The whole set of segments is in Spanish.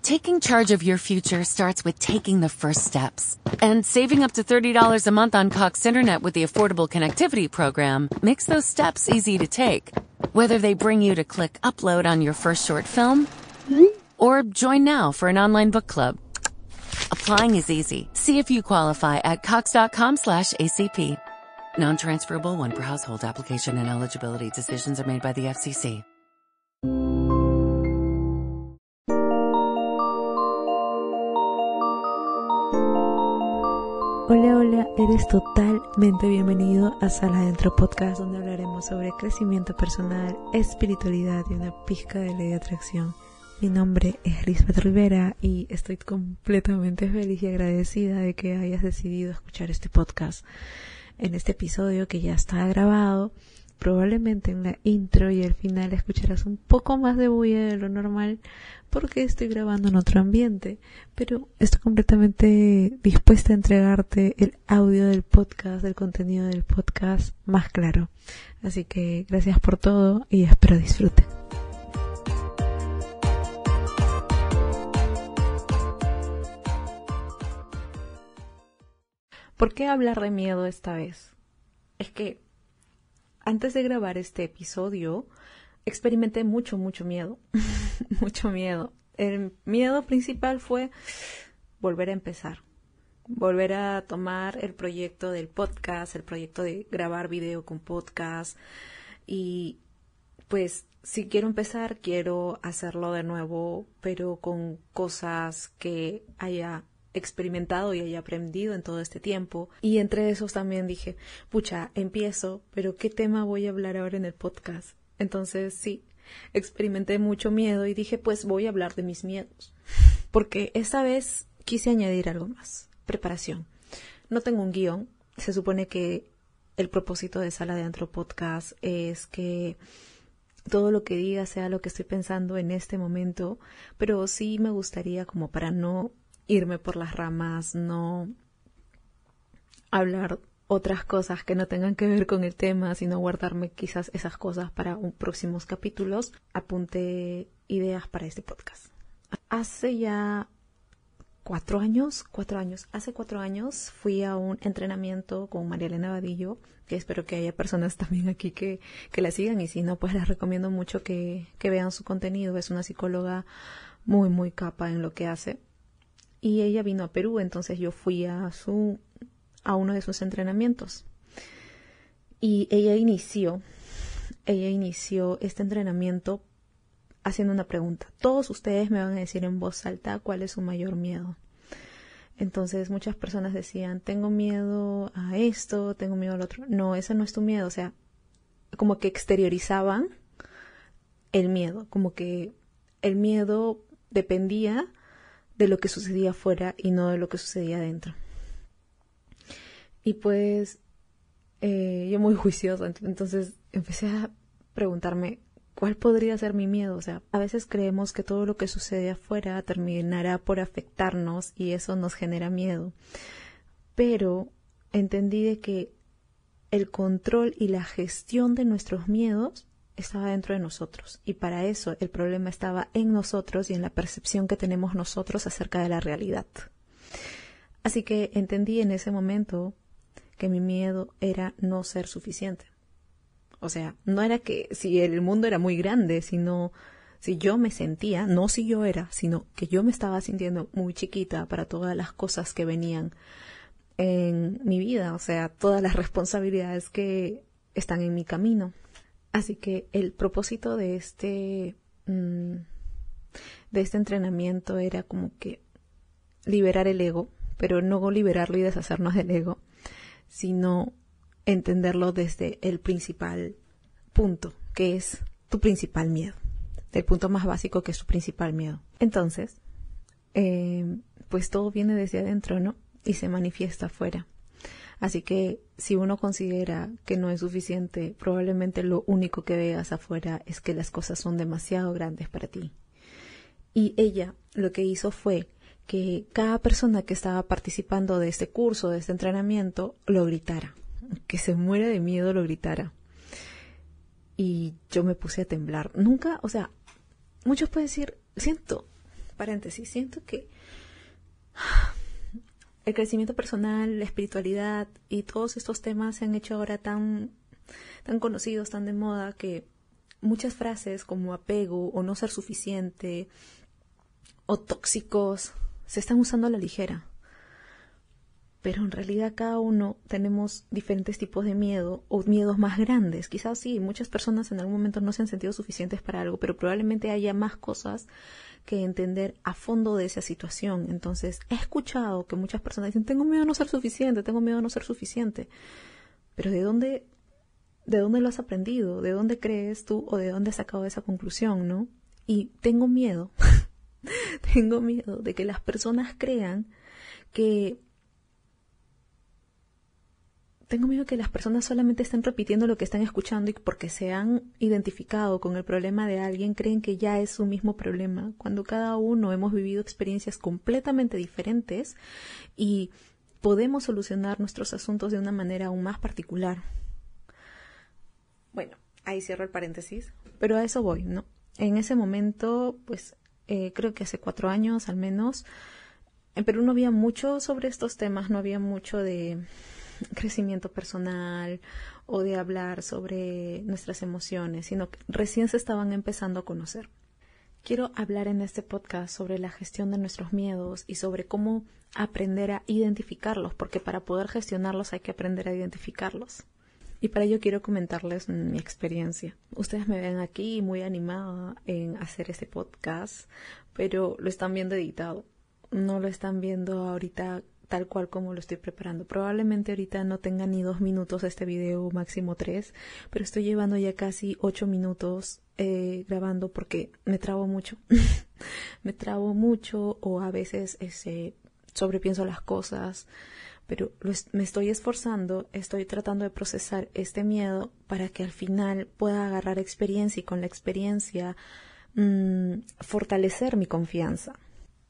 Taking charge of your future starts with taking the first steps. And saving up to $30 a month on Cox Internet with the Affordable Connectivity Program makes those steps easy to take. Whether they bring you to click upload on your first short film or join now for an online book club. Applying is easy. See if you qualify at cox.com/ACP. Non-transferable, one per household. Application and eligibility decisions are made by the FCC. Hola, hola, eres totalmente bienvenido a Sala Adentro Podcast, donde hablaremos sobre crecimiento personal, espiritualidad y una pizca de ley de atracción. Mi nombre es Lisbeth Rivera y estoy completamente feliz y agradecida de que hayas decidido escuchar este podcast. En este episodio que ya está grabado, probablemente en la intro y el final escucharás un poco más de bulla de lo normal porque estoy grabando en otro ambiente, pero estoy completamente dispuesta a entregarte el audio del podcast, el contenido del podcast más claro. Así que gracias por todo y espero disfruten. ¿Por qué hablar de miedo esta vez? Es que antes de grabar este episodio experimenté mucho miedo. Mucho miedo. El miedo principal fue volver a empezar. Volver a tomar el proyecto del podcast, el proyecto de grabar video con podcast. Y pues si quiero empezar, quiero hacerlo de nuevo, pero con cosas que haya experimentado y haya aprendido en todo este tiempo. Y entre esos también dije, pucha, empiezo, pero ¿qué tema voy a hablar ahora en el podcast? Entonces sí, experimenté mucho miedo y dije, pues voy a hablar de mis miedos. Porque esta vez quise añadir algo más, preparación. No tengo un guión, se supone que el propósito de Sala Adentro Podcast es que todo lo que diga sea lo que estoy pensando en este momento, pero sí me gustaría, como para no irme por las ramas, no hablar otras cosas que no tengan que ver con el tema, sino guardarme quizás esas cosas para próximos capítulos. Apunté ideas para este podcast. Hace ya 4 años, hace 4 años fui a un entrenamiento con María Elena Vadillo, que espero que haya personas también aquí que la sigan, y si no, pues les recomiendo mucho que vean su contenido. Es una psicóloga muy capa en lo que hace. Y ella vino a Perú, entonces yo fui a uno de sus entrenamientos. Y ella inició este entrenamiento haciendo una pregunta. Todos ustedes me van a decir en voz alta cuál es su mayor miedo. Entonces muchas personas decían, tengo miedo a esto, tengo miedo al otro. No, ese no es tu miedo. O sea, como que exteriorizaban el miedo, como que el miedo dependía de lo que sucedía afuera y no de lo que sucedía adentro. Y pues yo muy juiciosa, entonces empecé a preguntarme cuál podría ser mi miedo. O sea, a veces creemos que todo lo que sucede afuera terminará por afectarnos y eso nos genera miedo. Pero entendí de que el control y la gestión de nuestros miedos estaba dentro de nosotros, y para eso el problema estaba en nosotros y en la percepción que tenemos nosotros acerca de la realidad. Así que entendí en ese momento que mi miedo era no ser suficiente. O sea, no era que si el mundo era muy grande, sino si yo me sentía, no si yo era, sino que yo me estaba sintiendo muy chiquita para todas las cosas que venían en mi vida, o sea, todas las responsabilidades que están en mi camino. Así que el propósito de este entrenamiento era como que liberar el ego, pero no liberarlo y deshacernos del ego, sino entenderlo desde el principal punto, que es tu principal miedo, el punto más básico que es tu principal miedo. Entonces, pues todo viene desde adentro, ¿no? Y se manifiesta afuera. Así que si uno considera que no es suficiente, probablemente lo único que veas afuera es que las cosas son demasiado grandes para ti. Y ella lo que hizo fue que cada persona que estaba participando de este curso, de este entrenamiento, lo gritara. Que se muera de miedo lo gritara. Y yo me puse a temblar. Nunca, o sea, muchos pueden decir, siento paréntesis, siento que el crecimiento personal, la espiritualidad y todos estos temas se han hecho ahora tan conocidos, tan de moda, que muchas frases como apego o no ser suficiente o tóxicos se están usando a la ligera. Pero en realidad cada uno tenemos diferentes tipos de miedo o miedos más grandes. Quizás sí, muchas personas en algún momento no se han sentido suficientes para algo, pero probablemente haya más cosas que entender a fondo de esa situación. Entonces, he escuchado que muchas personas dicen, tengo miedo a no ser suficiente, tengo miedo a no ser suficiente. Pero ¿de dónde lo has aprendido? ¿De dónde crees tú o de dónde has sacado esa conclusión, no? Y tengo miedo, tengo miedo de que las personas crean que... Tengo miedo que las personas solamente estén repitiendo lo que están escuchando y porque se han identificado con el problema de alguien, creen que ya es su mismo problema, cuando cada uno hemos vivido experiencias completamente diferentes y podemos solucionar nuestros asuntos de una manera aún más particular. Bueno, ahí cierro el paréntesis, pero a eso voy, ¿no? En ese momento, pues creo que hace 4 años al menos, en Perú no había mucho sobre estos temas, no había mucho de crecimiento personal o de hablar sobre nuestras emociones, sino que recién se estaban empezando a conocer. Quiero hablar en este podcast sobre la gestión de nuestros miedos y sobre cómo aprender a identificarlos, porque para poder gestionarlos hay que aprender a identificarlos. Y para ello quiero comentarles mi experiencia. Ustedes me ven aquí muy animada en hacer este podcast, pero lo están viendo editado. No lo están viendo ahorita tal cual como lo estoy preparando. Probablemente ahorita no tenga ni 2 minutos este video, máximo 3, pero estoy llevando ya casi 8 minutos grabando porque me trabo mucho. Me trabo mucho o a veces sobrepienso las cosas, pero me estoy esforzando, estoy tratando de procesar este miedo para que al final pueda agarrar experiencia y con la experiencia fortalecer mi confianza.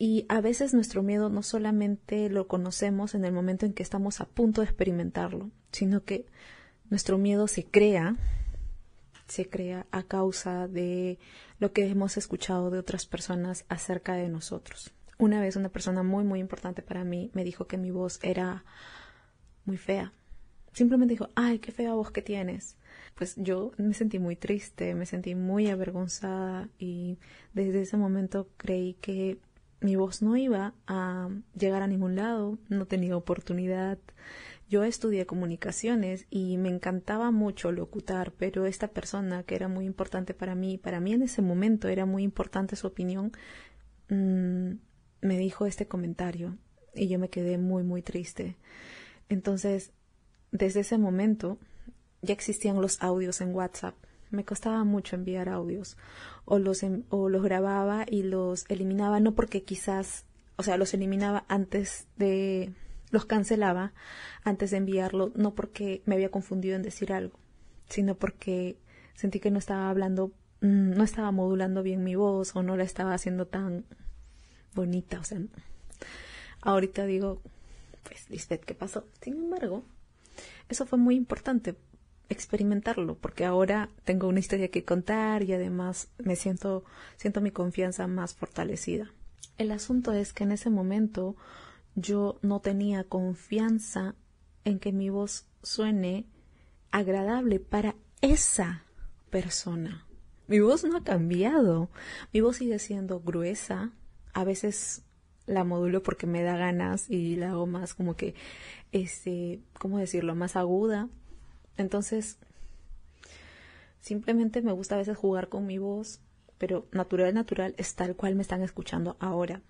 Y a veces nuestro miedo no solamente lo conocemos en el momento en que estamos a punto de experimentarlo, sino que nuestro miedo se crea a causa de lo que hemos escuchado de otras personas acerca de nosotros. Una vez una persona muy, muy importante para mí me dijo que mi voz era muy fea. Simplemente dijo, ay, qué fea voz que tienes. Pues yo me sentí muy triste, me sentí muy avergonzada y desde ese momento creí que mi voz no iba a llegar a ningún lado, no tenía oportunidad. Yo estudié comunicaciones y me encantaba mucho locutar, pero esta persona que era muy importante para mí en ese momento era muy importante su opinión, me dijo este comentario y yo me quedé muy, muy triste. Entonces, desde ese momento ya existían los audios en WhatsApp. Me costaba mucho enviar audios o los grababa y los eliminaba, no porque quizás, los eliminaba los cancelaba antes de enviarlo, no porque me había confundido en decir algo, sino porque sentí que no estaba hablando, no estaba modulando bien mi voz o no la estaba haciendo tan bonita, ahorita digo, pues Lisbeth, ¿qué pasó? Sin embargo, eso fue muy importante experimentarlo, porque ahora tengo una historia que contar y además siento mi confianza más fortalecida. El asunto es que en ese momento yo no tenía confianza en que mi voz suene agradable para esa persona. Mi voz no ha cambiado, mi voz sigue siendo gruesa, a veces la modulo porque me da ganas y la hago más como que, ¿cómo decirlo?, más aguda. Entonces, simplemente me gusta a veces jugar con mi voz, pero natural es tal cual me están escuchando ahora.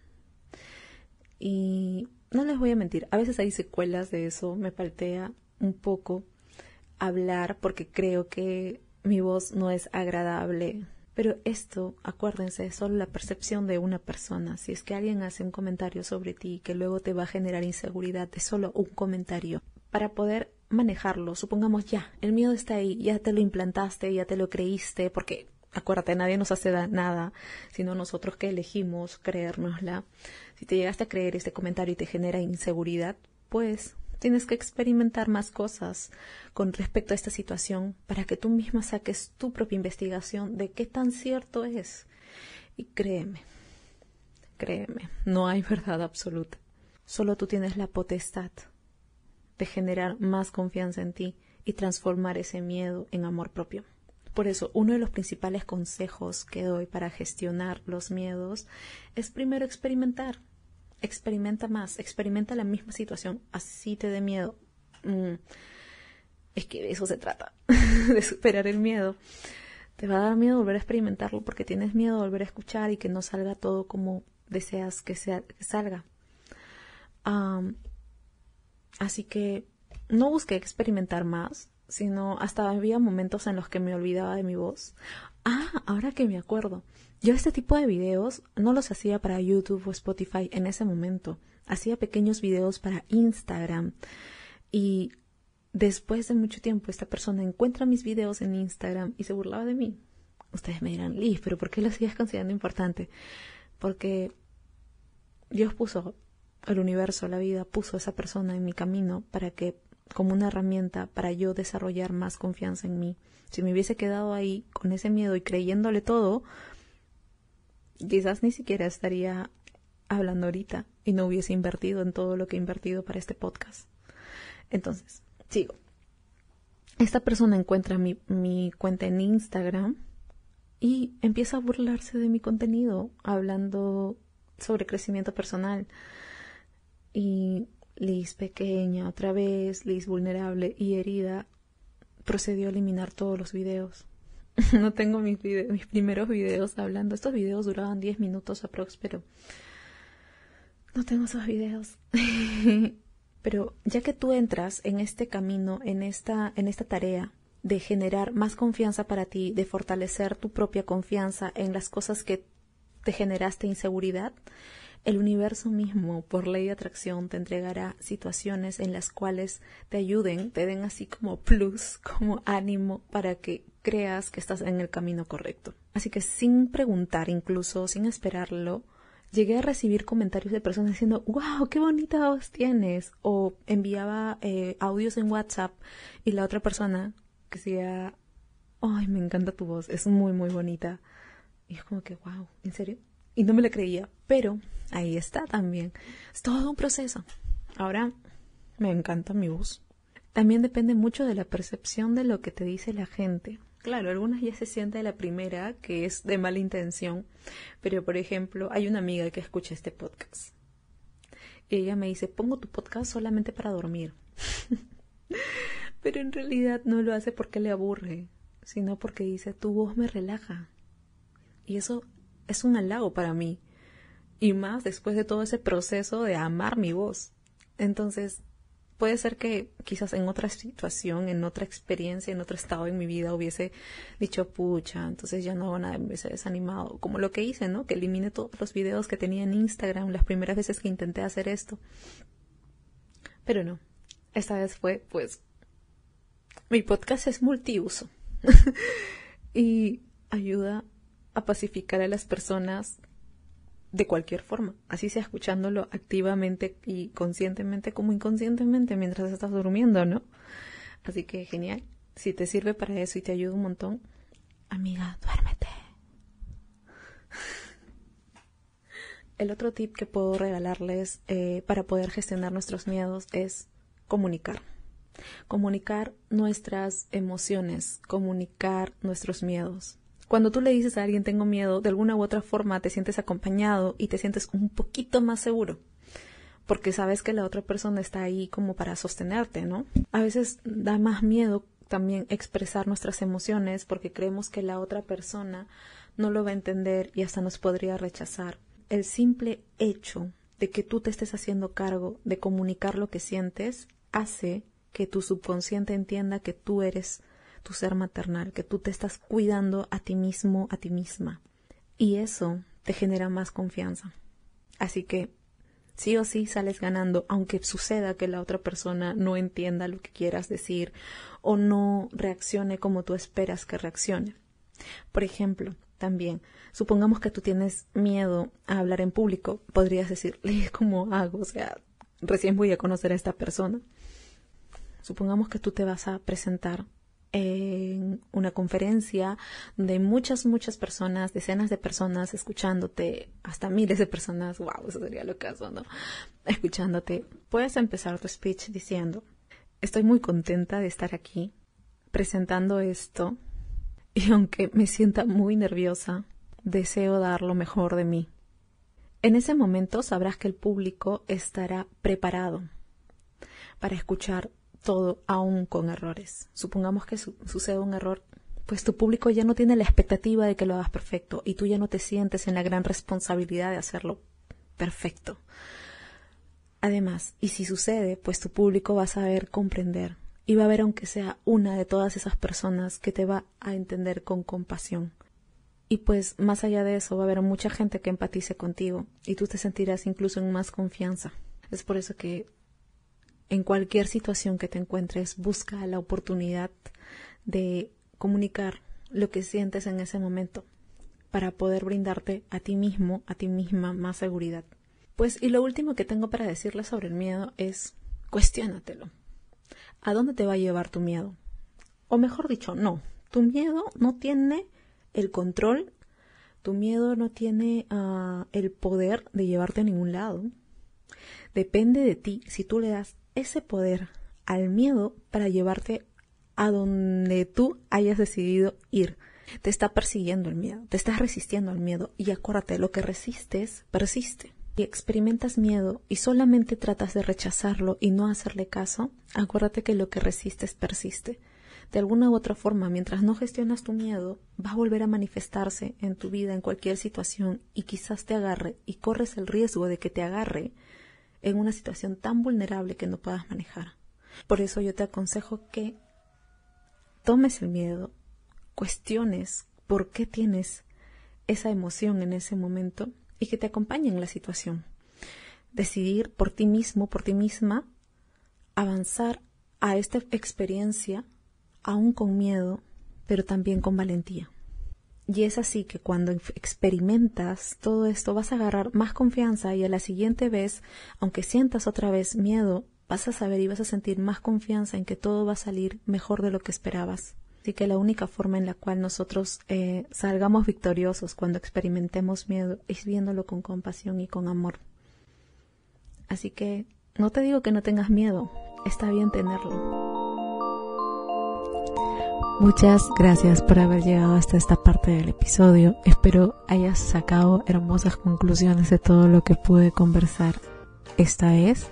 Y no les voy a mentir, a veces hay secuelas de eso, me paltea un poco hablar porque creo que mi voz no es agradable. Pero esto, acuérdense, es solo la percepción de una persona. Si es que alguien hace un comentario sobre ti que luego te va a generar inseguridad, es solo un comentario. Para poder manejarlo, supongamos ya, el miedo está ahí, ya te lo implantaste, ya te lo creíste, porque acuérdate, nadie nos hace nada, sino nosotros que elegimos creérnosla. Si te llegaste a creer este comentario y te genera inseguridad, pues tienes que experimentar más cosas con respecto a esta situación para que tú misma saques tu propia investigación de qué tan cierto es. Y créeme créeme, no hay verdad absoluta. Solo tú tienes la potestad de generar más confianza en ti y transformar ese miedo en amor propio. Por eso, uno de los principales consejos que doy para gestionar los miedos es primero experimentar. Experimenta más, experimenta la misma situación, así te dé miedo. Es que de eso se trata, de superar el miedo. Te va a dar miedo volver a experimentarlo porque tienes miedo de volver a escuchar y que no salga todo como deseas que salga. Así que no busqué experimentar más, sino hasta había momentos en los que me olvidaba de mi voz. Ahora que me acuerdo, yo este tipo de videos no los hacía para YouTube o Spotify en ese momento. Hacía pequeños videos para Instagram y después de mucho tiempo esta persona encuentra mis videos en Instagram y se burlaba de mí. Ustedes me dirán, Liz, ¿pero por qué lo sigues considerando importante? Porque Dios puso, el universo, la vida, puso a esa persona en mi camino para que, como una herramienta para yo desarrollar más confianza en mí. Si me hubiese quedado ahí con ese miedo y creyéndole todo, quizás ni siquiera estaría hablando ahorita y no hubiese invertido en todo lo que he invertido para este podcast. Entonces, sigo. Esta persona encuentra mi cuenta en Instagram y empieza a burlarse de mi contenido, hablando sobre crecimiento personal. Y Liz pequeña, otra vez, Liz vulnerable y herida, procedió a eliminar todos los videos. No tengo mis primeros videos hablando. Estos videos duraban 10 minutos aprox, pero no tengo esos videos. Pero ya que tú entras en este camino, en esta tarea de generar más confianza para ti, de fortalecer tu propia confianza en las cosas que te generaste inseguridad, el universo mismo, por ley de atracción, te entregará situaciones en las cuales te ayuden, te den así como plus, como ánimo para que creas que estás en el camino correcto. Así que sin preguntar, incluso sin esperarlo, llegué a recibir comentarios de personas diciendo, wow, qué bonita voz tienes. O enviaba audios en WhatsApp y la otra persona que decía, ay, me encanta tu voz, es muy, muy bonita. Y es como que, wow, ¿en serio? Y no me la creía, pero ahí está también. Es todo un proceso. Ahora me encanta mi voz. También depende mucho de la percepción de lo que te dice la gente. Claro, algunas ya se siente la primera, que es de mala intención, pero por ejemplo, hay una amiga que escucha este podcast. Y ella me dice, pongo tu podcast solamente para dormir. Pero en realidad no lo hace porque le aburre, sino porque dice, tu voz me relaja. Y eso es un halago para mí. Y más después de todo ese proceso de amar mi voz. Entonces, puede ser que quizás en otra situación, en otra experiencia, en otro estado en mi vida hubiese dicho, pucha, entonces ya no hago nada, me hubiese desanimado. Como lo que hice, ¿no? Que eliminé todos los videos que tenía en Instagram las primeras veces que intenté hacer esto. Pero no. Esta vez fue, pues, mi podcast es multiuso. Y ayuda a pacificar a las personas de cualquier forma, así sea escuchándolo activamente y conscientemente como inconscientemente mientras estás durmiendo, ¿no? Así que genial, si te sirve para eso y te ayuda un montón, amiga, duérmete. El otro tip que puedo regalarles para poder gestionar nuestros miedos es comunicar. Comunicar nuestras emociones, comunicar nuestros miedos. Cuando tú le dices a alguien tengo miedo, de alguna u otra forma te sientes acompañado y te sientes un poquito más seguro, porque sabes que la otra persona está ahí como para sostenerte, ¿no? A veces da más miedo también expresar nuestras emociones porque creemos que la otra persona no lo va a entender y hasta nos podría rechazar. El simple hecho de que tú te estés haciendo cargo de comunicar lo que sientes hace que tu subconsciente entienda que tú eres tu ser maternal, que tú te estás cuidando a ti mismo, a ti misma. Y eso te genera más confianza. Así que sí o sí sales ganando, aunque suceda que la otra persona no entienda lo que quieras decir o no reaccione como tú esperas que reaccione. Por ejemplo, también, supongamos que tú tienes miedo a hablar en público, podrías decir, ¿cómo hago? O sea, recién voy a conocer a esta persona. Supongamos que tú te vas a presentar en una conferencia donde hay muchas personas, decenas de personas escuchándote, hasta miles de personas, wow, eso sería lo caso, ¿no? Escuchándote, puedes empezar tu speech diciendo: estoy muy contenta de estar aquí presentando esto y aunque me sienta muy nerviosa, deseo dar lo mejor de mí. En ese momento sabrás que el público estará preparado para escuchar todo, aún con errores. Supongamos que sucede un error, pues tu público ya no tiene la expectativa de que lo hagas perfecto y tú ya no te sientes en la gran responsabilidad de hacerlo perfecto. Además, y si sucede, pues tu público va a saber comprender y va a ver, aunque sea una de todas esas personas, que te va a entender con compasión. Y pues más allá de eso va a haber mucha gente que empatice contigo y tú te sentirás incluso en más confianza. Es por eso que en cualquier situación que te encuentres, busca la oportunidad de comunicar lo que sientes en ese momento para poder brindarte a ti mismo, a ti misma, más seguridad. Pues, y lo último que tengo para decirles sobre el miedo es: cuestiónatelo. ¿A dónde te va a llevar tu miedo? O mejor dicho, no. Tu miedo no tiene el control, tu miedo no tiene el poder de llevarte a ningún lado. Depende de ti si tú le das ese poder al miedo para llevarte a donde tú hayas decidido ir. Te está persiguiendo el miedo, te estás resistiendo al miedo, y acuérdate, lo que resistes persiste. Si experimentas miedo y solamente tratas de rechazarlo y no hacerle caso, acuérdate que lo que resistes persiste. De alguna u otra forma, mientras no gestionas tu miedo, va a volver a manifestarse en tu vida en cualquier situación y quizás te agarre, y corres el riesgo de que te agarre en una situación tan vulnerable que no puedas manejar. Por eso yo te aconsejo que tomes el miedo, cuestiones por qué tienes esa emoción en ese momento y que te acompañe en la situación. Decidir por ti mismo, por ti misma, avanzar a esta experiencia aún con miedo, pero también con valentía. Y es así que cuando experimentas todo esto vas a agarrar más confianza, y a la siguiente vez, aunque sientas otra vez miedo, vas a saber y vas a sentir más confianza en que todo va a salir mejor de lo que esperabas. Así que la única forma en la cual nosotros salgamos victoriosos cuando experimentemos miedo es viéndolo con compasión y con amor. Así que no te digo que no tengas miedo, está bien tenerlo. Muchas gracias por haber llegado hasta esta parte del episodio. Espero hayas sacado hermosas conclusiones de todo lo que pude conversar esta vez.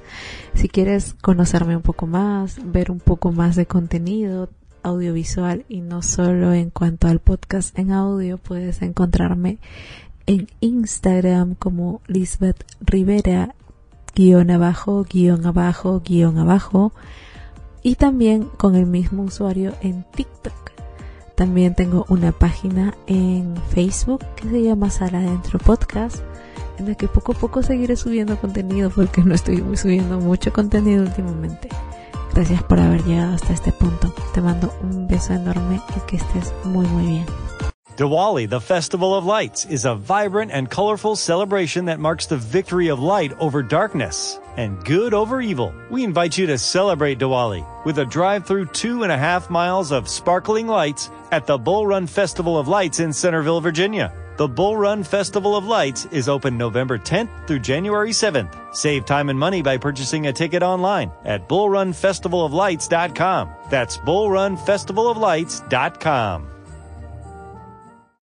Si quieres conocerme un poco más, ver un poco más de contenido audiovisual y no solo en cuanto al podcast en audio, puedes encontrarme en Instagram como Lisbeth Rivera ___ y también con el mismo usuario en TikTok. También tengo una página en Facebook que se llama Sala Adentro Podcast, en la que poco a poco seguiré subiendo contenido porque no estoy subiendo mucho contenido últimamente. Gracias por haber llegado hasta este punto. Te mando un beso enorme y que estés muy bien. Diwali, the Festival of Lights, is a vibrant and colorful celebration that marks the victory of light over darkness and good over evil. We invite you to celebrate Diwali with a drive-through 2.5 miles of sparkling lights at the Bull Run Festival of Lights in Centerville, Virginia. The Bull Run Festival of Lights is open November 10th through January 7th. Save time and money by purchasing a ticket online at bullrunfestivaloflights.com. That's bullrunfestivaloflights.com.